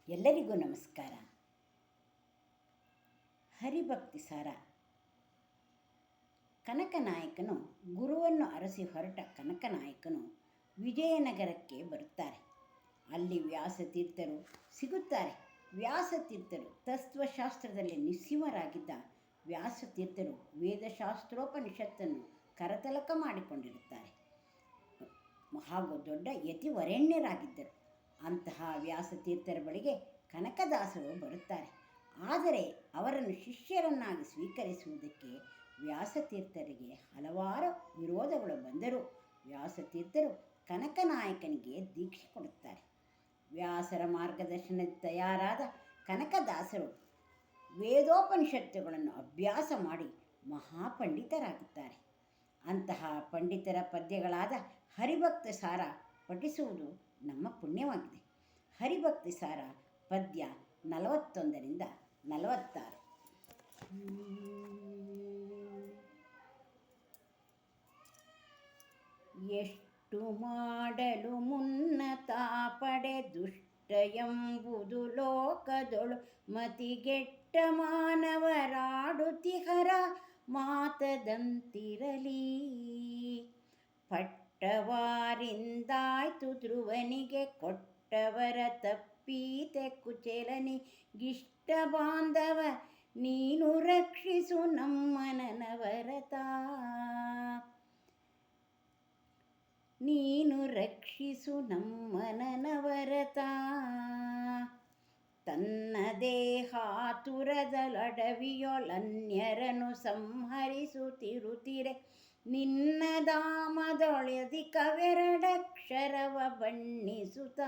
ಎಲ್ಲರಿಗೂ ನಮಸ್ಕಾರ. ಹರಿಭಕ್ತಿ ಸಾರ. ಕನಕನಾಯಕನು ಗುರುವನ್ನು ಅರಸಿ ಹೊರಟ ಕನಕನಾಯಕನು ವಿಜಯನಗರಕ್ಕೆ ಬರುತ್ತಾರೆ. ಅಲ್ಲಿ ವ್ಯಾಸತೀರ್ಥರು ಸಿಗುತ್ತಾರೆ. ವ್ಯಾಸತೀರ್ಥರು ತತ್ವಶಾಸ್ತ್ರದಲ್ಲಿ ನಿಸ್ಸೀಮರಾಗಿದ್ದ ವ್ಯಾಸತೀರ್ಥರು ವೇದಶಾಸ್ತ್ರೋಪನಿಷತ್ತನ್ನು ಕರತಲಕ ಮಾಡಿಕೊಂಡಿರುತ್ತಾರೆ ಹಾಗೂ ದೊಡ್ಡ ಯತಿವರೆಣ್ಯರಾಗಿದ್ದರು. ಅಂತಹ ವ್ಯಾಸತೀರ್ಥರ ಬಳಿಗೆ ಕನಕದಾಸರು ಬರುತ್ತಾರೆ. ಆದರೆ ಅವರನ್ನು ಶಿಷ್ಯರನ್ನಾಗಿ ಸ್ವೀಕರಿಸುವುದಕ್ಕೆ ವ್ಯಾಸತೀರ್ಥರಿಗೆ ಹಲವಾರು ವಿರೋಧಗಳು ಬಂದರೂ ವ್ಯಾಸತೀರ್ಥರು ಕನಕನಾಯಕನಿಗೆ ದೀಕ್ಷೆ ಕೊಡುತ್ತಾರೆ. ವ್ಯಾಸರ ಮಾರ್ಗದರ್ಶನದ ತಯಾರಾದ ಕನಕದಾಸರು ವೇದೋಪನಿಷತ್ತುಗಳನ್ನು ಅಭ್ಯಾಸ ಮಾಡಿ ಮಹಾಪಂಡಿತರಾಗುತ್ತಾರೆ. ಅಂತಹ ಪಂಡಿತರ ಪದ್ಯಗಳಾದ ಹರಿಭಕ್ತಿ ಸಾರ ಪಠಿಸುವುದು ನಮ್ಮ ಪುಣ್ಯವಾಗಿದೆ. ಹರಿಭಕ್ತಿ ಸಾರ ಪದ್ಯ 41ರಿಂದ 46. ಎಷ್ಟು ಮಾಡಲು ಮುನ್ನ ತಾಪಡೆ ದುಷ್ಟ ಎಂಬುದು ಲೋಕದೊಳು ಮತಿಗೆಟ್ಟ ಮಾನವರಾಡುತ್ತಿಹರ ಮಾತದಂತಿರಲಿ. ಪಟ್ಟವಾರಿಂದಾಯ್ತು ಧ್ರುವನಿಗೆ ಕೊಟ್ಟವರ ತಪ್ಪೀತೆ ಕುಚೇಲನಿಗಿಷ್ಟ ಬಾಂಧವ ನೀನು ರಕ್ಷಿಸು ನಮ್ಮನವರತ. ನೀನು ರಕ್ಷಿಸು ನಮ್ಮನವರತ. ತನ್ನ ದೇಹಾತುರದಲಡವಿಯೊಳನ್ಯರನು ಸಂಹರಿಸುತ್ತಿರುತ್ತಿರೆ ನಿನ್ನ ಧಾಮದೊಳದಿಕವೆರಡಕ್ಷರವ ಬಣ್ಣಿಸುತ್ತ.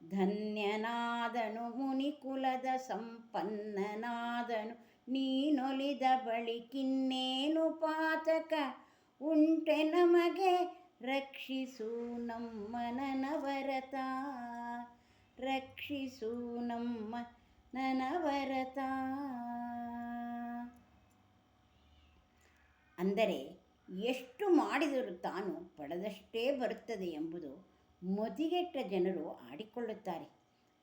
ಧನ್ಯನಾದನು ಮುನಿಕುಲದ ಸಂಪನ್ನನಾದನು ನೀನೊಲಿದ ಬಳಿಕಿನ್ನೇನು ಪಾತಕ ಉಂಟೆ ನಮಗೆ. ರಕ್ಷಿಸು ನಮ್ಮನವರತ. ರಕ್ಷಿಸು ನಮ್ಮನವರತ. ಅಂದರೆ ಎಷ್ಟು ಮಾಡಿದರೂ ತಾನು ಪಡೆದಷ್ಟೇ ಬರುತ್ತದೆ ಎಂಬುದು ಮತಿಗೆಟ್ಟ ಜನರು ಆಡಿಕೊಳ್ಳುತ್ತಾರೆ.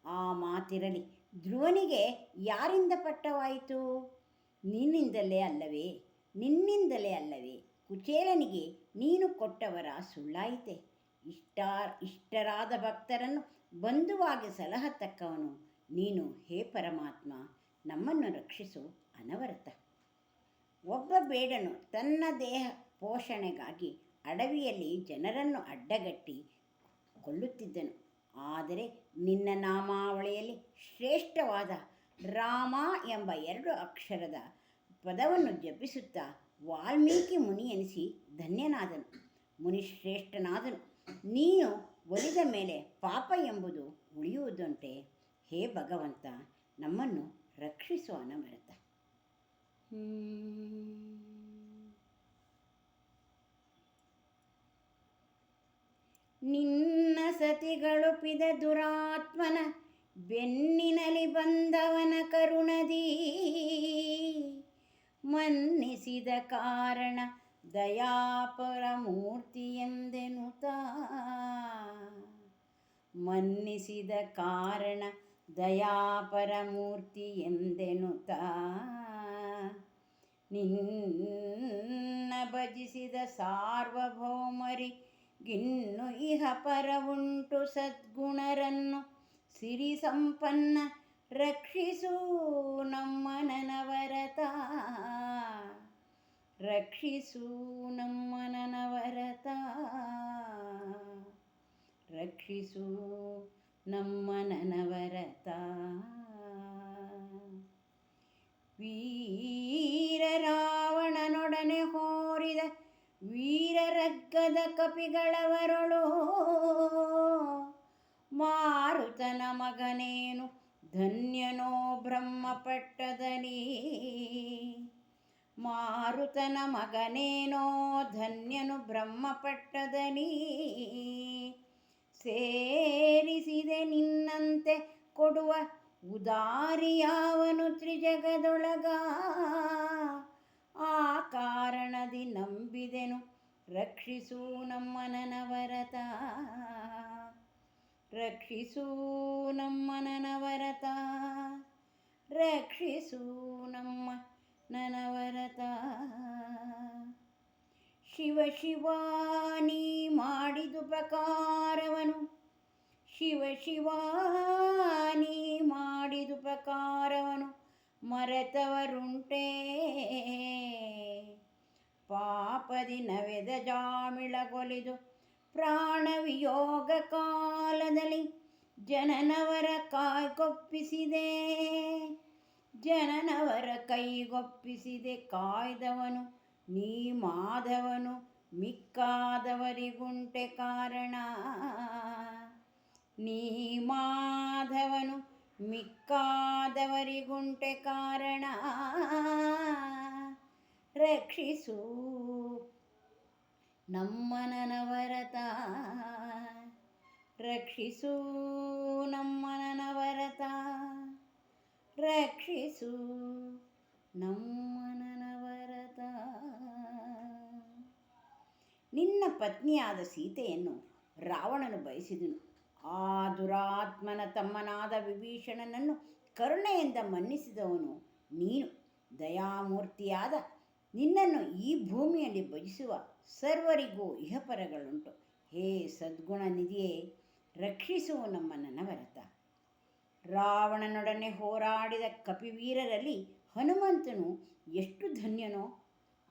ಆ ಮಾತಿರಲಿ. ಧ್ರುವನಿಗೆ ಯಾರಿಂದ ಪಟ್ಟವಾಯಿತು? ನಿನ್ನಿಂದಲೇ ಅಲ್ಲವೇ? ನಿನ್ನಿಂದಲೇ ಅಲ್ಲವೇ? ಕುಚೇಲನಿಗೆ ನೀನು ಕೊಟ್ಟವರ ಸುಳ್ಳಾಯಿತೆ. ಇಷ್ಟರಾದ ಭಕ್ತರನ್ನು ಬಂಧುವಾಗಿ ಸಲಹತಕ್ಕವನು ನೀನು. ಹೇ ಪರಮಾತ್ಮ, ನಮ್ಮನ್ನು ರಕ್ಷಿಸು ಅನವರತ. ಒಬ್ಬ ಬೇಡನು ತನ್ನ ದೇಹ ಪೋಷಣೆಗಾಗಿ ಅಡವಿಯಲ್ಲಿ ಜನರನ್ನು ಅಡ್ಡಗಟ್ಟಿ ಕೊಲ್ಲುತ್ತಿದ್ದನು. ಆದರೆ ನಿನ್ನ ನಾಮಾವಳಿಯಲ್ಲಿ ಶ್ರೇಷ್ಠವಾದ ರಾಮ ಎಂಬ 2 ಅಕ್ಷರದ ಪದವನ್ನು ಜಪಿಸುತ್ತಾ ವಾಲ್ಮೀಕಿ ಮುನಿ ಎನಿಸಿ ಧನ್ಯನಾದನು, ಮುನಿಶ್ರೇಷ್ಠನಾದನು. ನೀನು ಒಲಿದ ಮೇಲೆ ಪಾಪ ಎಂಬುದು ಉಳಿಯುವುದುಂಟೆ? ಹೇ ಭಗವಂತ, ನಮ್ಮನ್ನು ರಕ್ಷಿಸು ಅನವರತ. ನಿನ್ನ ಸತಿಗಳುಪಿದ ದುರಾತ್ಮನ ಬೆನ್ನಿನಲಿ ಬಂದವನ ಕರುಣದಿ ಮನ್ನಿಸಿದ ಕಾರಣ ದಯಾಪರ ಮೂರ್ತಿಯೆಂದೆನುತ. ಮನ್ನಿಸಿದ ಕಾರಣ ದಯಾಪರ ಮೂರ್ತಿಯೆಂದೆನುತ. ನಿನ್ನ ಭಜಿಸಿದ ಸಾರ್ವಭೌಮರಿಗಿನ್ನು ಇಹ ಪರವುಂಟು ಸದ್ಗುಣರನ್ನು ಸಿರಿ ಸಂಪನ್ನ. ರಕ್ಷಿಸು ನಮ್ಮನವರತ. ರಕ್ಷಿಸು ನಮ್ಮನವರತ. ರಕ್ಷಿಸು ನಮ್ಮನವರತ. ವೀರ ರಾವಣನೊಡನೆ ಹೋರಿದ ವೀರರಗ್ಗದ ಕಪಿಗಳವರೊಳು ಮಾರುತನ ಮಗನೇನು ಧನ್ಯನೋ ಬ್ರಹ್ಮಪಟ್ಟದಲ್ಲಿ. ಮಾರುತನ ಮಗನೇನೋ ಧನ್ಯನು ಬ್ರಹ್ಮಪಟ್ಟದಲ್ಲಿ. ಸೇರಿಸಿದೆ ನಿನ್ನಂತೆ ಕೊಡುವ ಉದಾರಿಯಾವನು ತ್ರಿಜಗದೊಳಗ. ಆ ಕಾರಣದಿ ನಂಬಿದೆನು ರಕ್ಷಿಸು ನಮ್ಮನವರತ. ರಕ್ಷಿಸು ನಮ್ಮ ನನವರತ, ರಕ್ಷಿಸು ನಮ್ಮ ನನವರತ. ಶಿವ ಶಿವ ನೀ ಮಾಡಿದುಪಕಾರವನು, ಶಿವ ಶಿವ ನೀ ಮಾಡಿದುಪಕಾರವನು ಮರೆತವರುಂಟೇ. ಪಾಪದಿ ನವೆದ ಜಾಮಿಳಗೊಲಿದು ಪ್ರಾಣವಿಯೋಗ ಕಾಲದಲ್ಲಿ ಜನನವರ ಕಾಯ್ಗೊಪ್ಪಿಸಿದೆ, ಜನನವರ ಕೈಗೊಪ್ಪಿಸಿದೆ. ಕಾಯ್ದವನು ನೀ ಮಾಧವನು ಮಿಕ್ಕಾದವರಿಗುಂಟೆ ಕಾರಣ, ನೀ ಮಾಧವನು ಮಿಕ್ಕಾದವರಿಗುಂಟೆ ಕಾರಣ. ರಕ್ಷಿಸು ನಮ್ಮ ನನವರತ, ರಕ್ಷಿಸು ನಮ್ಮ ನನವರತ, ರಕ್ಷಿಸು ನಮ್ಮ ನನವರತ. ನಿನ್ನ ಪತ್ನಿಯಾದ ಸೀತೆಯನ್ನು ರಾವಣನು ಬಯಸಿದನು. ಆ ದುರಾತ್ಮನ ತಮ್ಮನಾದ ವಿಭೀಷಣನನ್ನು ಕರುಣೆಯಿಂದ ಮನ್ನಿಸಿದವನು ನೀನು. ದಯಾಮೂರ್ತಿಯಾದ ನಿನ್ನನ್ನು ಈ ಭೂಮಿಯಲ್ಲಿ ಭಜಿಸುವ ಸರ್ವರಿಗೂ ಇಹಪರಗಳುಂಟು. ಹೇ ಸದ್ಗುಣ ನಿಧಿಯೇ, ರಕ್ಷಿಸು ನಮ್ಮ ನನವರತ. ರಾವಣನೊಡನೆ ಹೋರಾಡಿದ ಕಪಿವೀರರಲ್ಲಿ ಹನುಮಂತನು ಎಷ್ಟು ಧನ್ಯನೋ.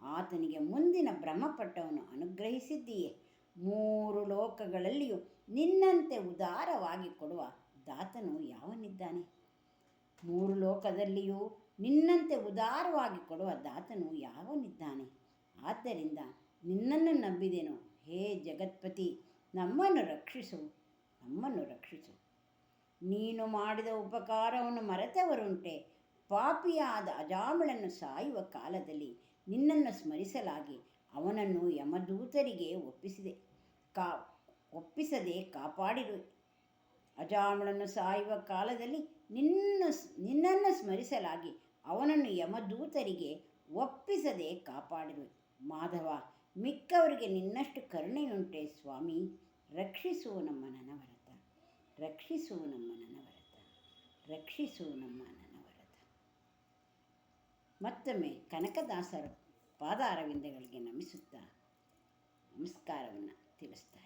ಆತನಿಗೆ ಮುಂದಿನ ಬ್ರಹ್ಮಪಟ್ಟವನ್ನು ಅನುಗ್ರಹಿಸಿದ್ದೀಯೆ. 3 ಲೋಕಗಳಲ್ಲಿಯೂ ನಿನ್ನಂತೆ ಉದಾರವಾಗಿ ಕೊಡುವ ದಾತನು ಯಾವನಿದ್ದಾನೆ? 3 ಲೋಕದಲ್ಲಿಯೂ ನಿನ್ನಂತೆ ಉದಾರವಾಗಿ ಕೊಡುವ ದಾತನು ಯಾವನಿದ್ದಾನೆ? ಆದ್ದರಿಂದ ನಿನ್ನನ್ನು ನಂಬಿದೆನು. ಹೇ ಜಗತ್ಪತಿ, ನಮ್ಮನ್ನು ರಕ್ಷಿಸು, ನಮ್ಮನ್ನು ರಕ್ಷಿಸು. ನೀನು ಮಾಡಿದ ಉಪಕಾರವನ್ನು ಮರೆತವರುಂಟೆ. ಪಾಪಿಯಾದ ಅಜಾಮಿಳನ್ನು ಸಾಯುವ ಕಾಲದಲ್ಲಿ ನಿನ್ನನ್ನು ಸ್ಮರಿಸಲಾಗಿ ಅವನನ್ನು ಯಮದೂತರಿಗೆ ಒಪ್ಪಿಸದೆ ಕಾಪಾಡಿರುವೆ. ಅಜಾಮಿಳನ್ನು ಸಾಯುವ ಕಾಲದಲ್ಲಿ ನಿನ್ನನ್ನು ಸ್ಮರಿಸಲಾಗಿ ಅವನನ್ನು ಯಮದೂತರಿಗೆ ಒಪ್ಪಿಸದೆ ಕಾಪಾಡಿರುವೆ. ಮಾಧವ, ಮಿಕ್ಕವರಿಗೆ ನಿನ್ನಷ್ಟು ಕರುಣೆಯುಂಟೆ ಸ್ವಾಮಿ. ರಕ್ಷಿಸು ನಮ್ಮ ನನವರತ, ರಕ್ಷಿಸು ನಮ್ಮ ನನವರತ, ರಕ್ಷಿಸು ನಮ್ಮ ನನವರತ. ಮತ್ತೊಮ್ಮೆ ಕನಕದಾಸರ ಪಾದಾರವಿಂದಗಳಿಗೆ ನಮಿಸುತ್ತಾ ನಮಸ್ಕಾರವನ್ನು ತಿಳಿಸ್ತಾ